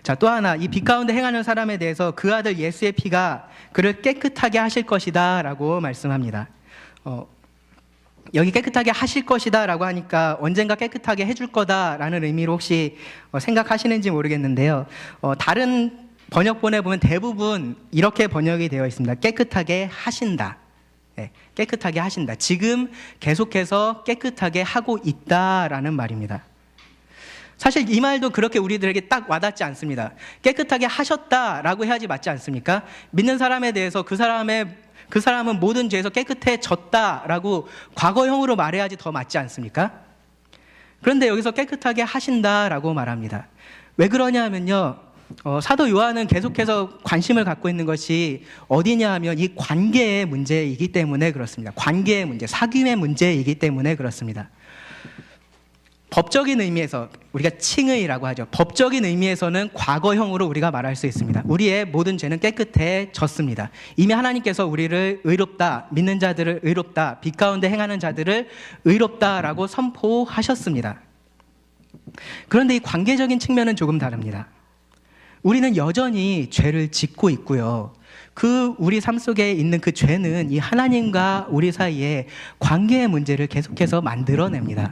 자, 또 하나, 이 빛 가운데 행하는 사람에 대해서 그 아들 예수의 피가 그를 깨끗하게 하실 것이다 라고 말씀합니다. 여기 깨끗하게 하실 것이다 라고 하니까 언젠가 깨끗하게 해줄 거다라는 의미로 혹시 생각하시는지 모르겠는데요, 다른 번역본에 보면 대부분 이렇게 번역이 되어 있습니다. 깨끗하게 하신다. 네, 깨끗하게 하신다. 지금 계속해서 깨끗하게 하고 있다라는 말입니다. 사실 이 말도 그렇게 우리들에게 딱 와닿지 않습니다. 깨끗하게 하셨다라고 해야지 맞지 않습니까? 믿는 사람에 대해서 그 사람은 모든 죄에서 깨끗해졌다라고 과거형으로 말해야지 더 맞지 않습니까? 그런데 여기서 깨끗하게 하신다라고 말합니다. 왜 그러냐 하면요, 사도 요한은 계속해서 관심을 갖고 있는 것이 어디냐 하면 이 관계의 문제이기 때문에 그렇습니다. 관계의 문제, 사귐의 문제이기 때문에 그렇습니다. 법적인 의미에서 우리가 칭의라고 하죠. 법적인 의미에서는 과거형으로 우리가 말할 수 있습니다. 우리의 모든 죄는 깨끗해졌습니다. 이미 하나님께서 우리를 의롭다, 믿는 자들을 의롭다, 빛 가운데 행하는 자들을 의롭다라고 선포하셨습니다. 그런데 이 관계적인 측면은 조금 다릅니다. 우리는 여전히 죄를 짓고 있고요, 그 우리 삶 속에 있는 그 죄는 이 하나님과 우리 사이에 관계의 문제를 계속해서 만들어냅니다.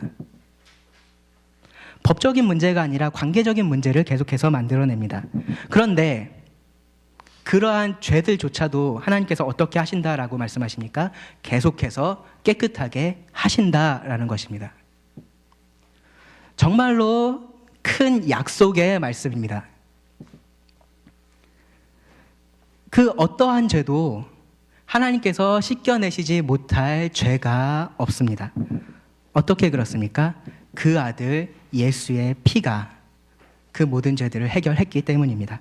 법적인 문제가 아니라 관계적인 문제를 계속해서 만들어냅니다. 그런데 그러한 죄들조차도 하나님께서 어떻게 하신다라고 말씀하십니까? 계속해서 깨끗하게 하신다라는 것입니다. 정말로 큰 약속의 말씀입니다. 그 어떠한 죄도 하나님께서 씻겨내시지 못할 죄가 없습니다. 어떻게 그렇습니까? 그 아들 예수의 피가 그 모든 죄들을 해결했기 때문입니다.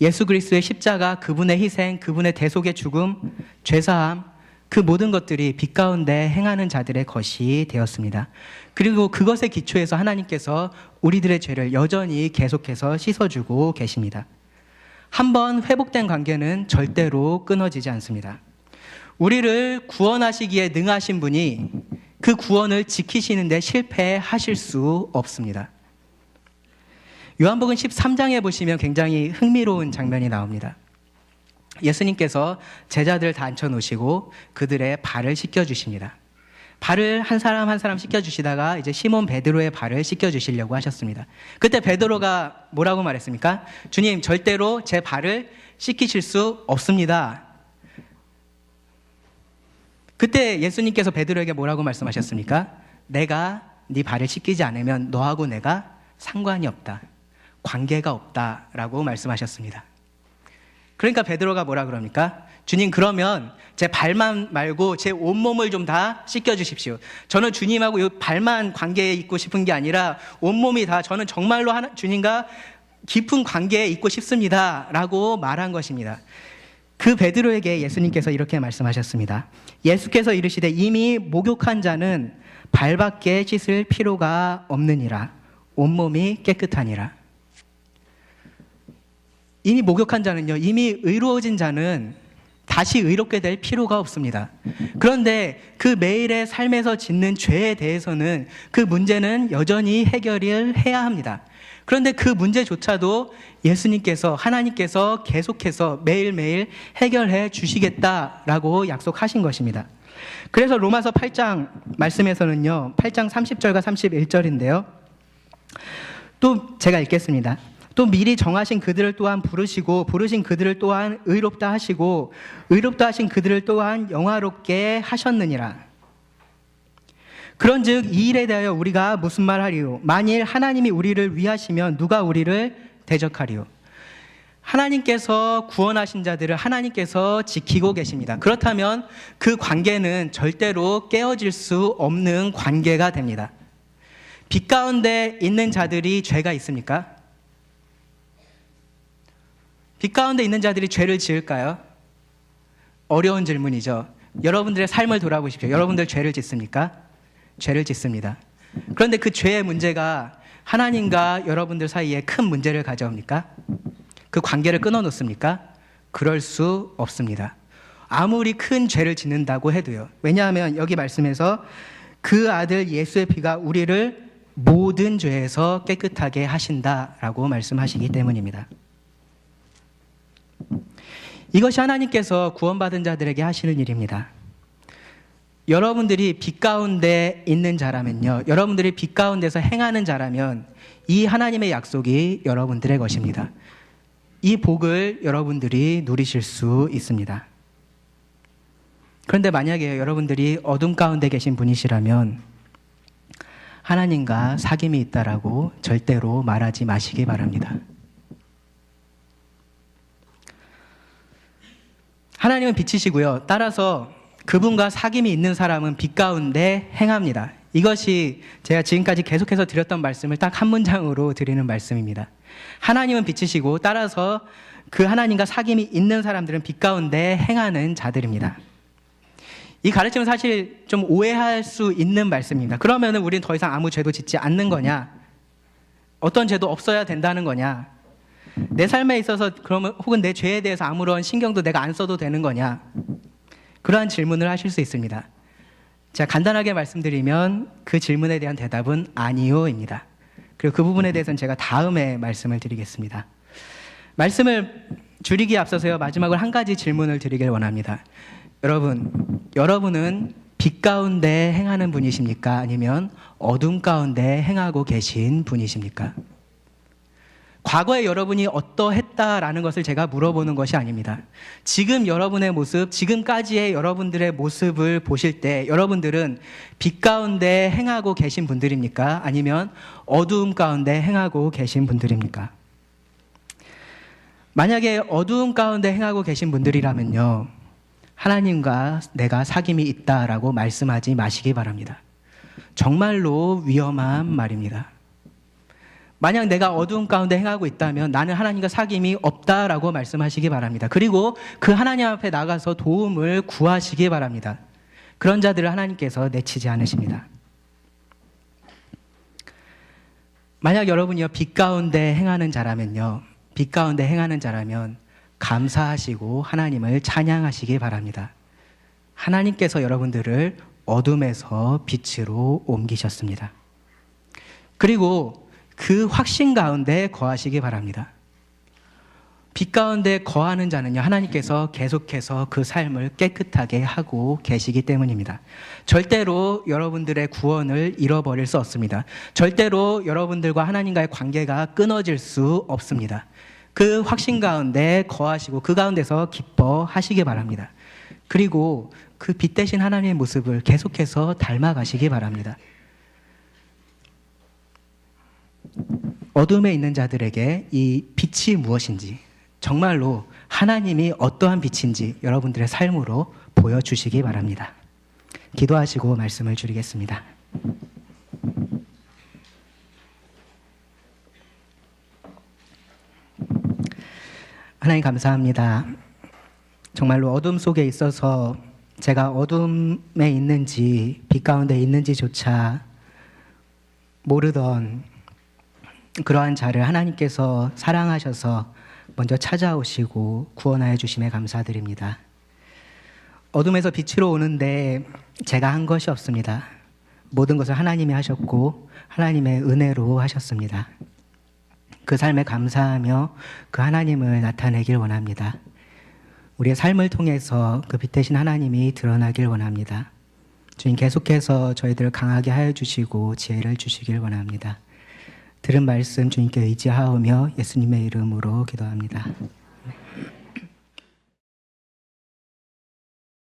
예수 그리스도의 십자가, 그분의 희생, 그분의 대속의 죽음, 죄사함, 그 모든 것들이 빛 가운데 행하는 자들의 것이 되었습니다. 그리고 그것의 기초에서 하나님께서 우리들의 죄를 여전히 계속해서 씻어주고 계십니다. 한번 회복된 관계는 절대로 끊어지지 않습니다. 우리를 구원하시기에 능하신 분이 그 구원을 지키시는데 실패하실 수 없습니다. 요한복음 13장에 보시면 굉장히 흥미로운 장면이 나옵니다. 예수님께서 제자들을 다 앉혀놓으시고 그들의 발을 씻겨주십니다. 발을 한 사람 한 사람 씻겨주시다가 이제 시몬 베드로의 발을 씻겨주시려고 하셨습니다. 그때 베드로가 뭐라고 말했습니까? 주님, 절대로 제 발을 씻기실 수 없습니다. 그때 예수님께서 베드로에게 뭐라고 말씀하셨습니까? 내가 네 발을 씻기지 않으면 너하고 내가 상관이 없다. 관계가 없다라고 말씀하셨습니다. 그러니까 베드로가 뭐라 그럽니까? 주님, 그러면 제 발만 말고 제 온몸을 좀 다 씻겨주십시오. 저는 주님하고 이 발만 관계에 있고 싶은 게 아니라 온몸이 다, 저는 정말로 주님과 깊은 관계에 있고 싶습니다 라고 말한 것입니다. 그 베드로에게 예수님께서 이렇게 말씀하셨습니다. 예수께서 이르시되 이미 목욕한 자는 발밖에 씻을 필요가 없느니라. 온몸이 깨끗하니라. 이미 목욕한 자는요, 이미 의로워진 자는 다시 의롭게 될 필요가 없습니다. 그런데 그 매일의 삶에서 짓는 죄에 대해서는 그 문제는 여전히 해결을 해야 합니다. 그런데 그 문제조차도 예수님께서, 하나님께서 계속해서 매일매일 해결해 주시겠다라고 약속하신 것입니다. 그래서 로마서 8장 말씀에서는요, 8장 30절과 31절인데요. 또 제가 읽겠습니다. 또 미리 정하신 그들을 또한 부르시고 부르신 그들을 또한 의롭다 하시고 의롭다 하신 그들을 또한 영화롭게 하셨느니라. 그런즉 이 일에 대하여 우리가 무슨 말하리요? 만일 하나님이 우리를 위하시면 누가 우리를 대적하리요? 하나님께서 구원하신 자들을 하나님께서 지키고 계십니다. 그렇다면 그 관계는 절대로 깨어질 수 없는 관계가 됩니다. 빛 가운데 있는 자들이 죄가 있습니까? 빛 가운데 있는 자들이 죄를 지을까요? 어려운 질문이죠. 여러분들의 삶을 돌아보십시오. 여러분들 죄를 짓습니까? 죄를 짓습니다. 그런데 그 죄의 문제가 하나님과 여러분들 사이에 큰 문제를 가져옵니까? 그 관계를 끊어놓습니까? 그럴 수 없습니다. 아무리 큰 죄를 짓는다고 해도요. 왜냐하면 여기 말씀에서 그 아들 예수의 피가 우리를 모든 죄에서 깨끗하게 하신다라고 말씀하시기 때문입니다. 이것이 하나님께서 구원받은 자들에게 하시는 일입니다. 여러분들이 빛 가운데 있는 자라면요, 여러분들이 빛 가운데서 행하는 자라면 이 하나님의 약속이 여러분들의 것입니다. 이 복을 여러분들이 누리실 수 있습니다. 그런데 만약에 여러분들이 어둠 가운데 계신 분이시라면 하나님과 사귐이 있다라고 절대로 말하지 마시기 바랍니다. 하나님은 빛이시고요. 따라서 그분과 사귐이 있는 사람은 빛 가운데 행합니다. 이것이 제가 지금까지 계속해서 드렸던 말씀을 딱 한 문장으로 드리는 말씀입니다. 하나님은 빛이시고 따라서 그 하나님과 사귐이 있는 사람들은 빛 가운데 행하는 자들입니다. 이 가르침은 사실 좀 오해할 수 있는 말씀입니다. 그러면은 우리는 더 이상 아무 죄도 짓지 않는 거냐? 어떤 죄도 없어야 된다는 거냐? 내 삶에 있어서 그러면 혹은 내 죄에 대해서 아무런 신경도 내가 안 써도 되는 거냐? 그러한 질문을 하실 수 있습니다. 제가 간단하게 말씀드리면 그 질문에 대한 대답은 아니요입니다. 그리고 그 부분에 대해서는 제가 다음에 말씀을 드리겠습니다. 말씀을 줄이기에 앞서서요, 마지막으로 한 가지 질문을 드리길 원합니다. 여러분은 빛 가운데 행하는 분이십니까? 아니면 어둠 가운데 행하고 계신 분이십니까? 과거에 여러분이 어떠했다라는 것을 제가 물어보는 것이 아닙니다. 지금 여러분의 모습, 지금까지의 여러분들의 모습을 보실 때 여러분들은 빛 가운데 행하고 계신 분들입니까? 아니면 어두움 가운데 행하고 계신 분들입니까? 만약에 어두움 가운데 행하고 계신 분들이라면요, 하나님과 내가 사귐이 있다라고 말씀하지 마시기 바랍니다. 정말로 위험한 말입니다. 만약 내가 어두운 가운데 행하고 있다면 나는 하나님과 사귐이 없다라고 말씀하시기 바랍니다. 그리고 그 하나님 앞에 나가서 도움을 구하시기 바랍니다. 그런 자들을 하나님께서 내치지 않으십니다. 만약 여러분이요 빛 가운데 행하는 자라면요, 빛 가운데 행하는 자라면 감사하시고 하나님을 찬양하시기 바랍니다. 하나님께서 여러분들을 어둠에서 빛으로 옮기셨습니다. 그리고 그 확신 가운데 거하시기 바랍니다. 빛 가운데 거하는 자는요, 하나님께서 계속해서 그 삶을 깨끗하게 하고 계시기 때문입니다. 절대로 여러분들의 구원을 잃어버릴 수 없습니다. 절대로 여러분들과 하나님과의 관계가 끊어질 수 없습니다. 그 확신 가운데 거하시고 그 가운데서 기뻐하시기 바랍니다. 그리고 그 빛 대신 하나님의 모습을 계속해서 닮아가시기 바랍니다. 어둠에 있는 자들에게 이 빛이 무엇인지, 정말로 하나님이 어떠한 빛인지 여러분들의 삶으로 보여주시기 바랍니다. 기도하시고 말씀을 드리겠습니다. 하나님 감사합니다. 정말로 어둠 속에 있어서 제가 어둠에 있는지 빛 가운데 있는지조차 모르던 그러한 자를 하나님께서 사랑하셔서 먼저 찾아오시고 구원하여 주심에 감사드립니다. 어둠에서 빛으로 오는데 제가 한 것이 없습니다. 모든 것을 하나님이 하셨고 하나님의 은혜로 하셨습니다. 그 삶에 감사하며 그 하나님을 나타내길 원합니다. 우리의 삶을 통해서 그 빛 대신 하나님이 드러나길 원합니다. 주님 계속해서 저희들을 강하게 하여 주시고 지혜를 주시길 원합니다. 들은 말씀 주님께 의지하오며 예수님의 이름으로 기도합니다.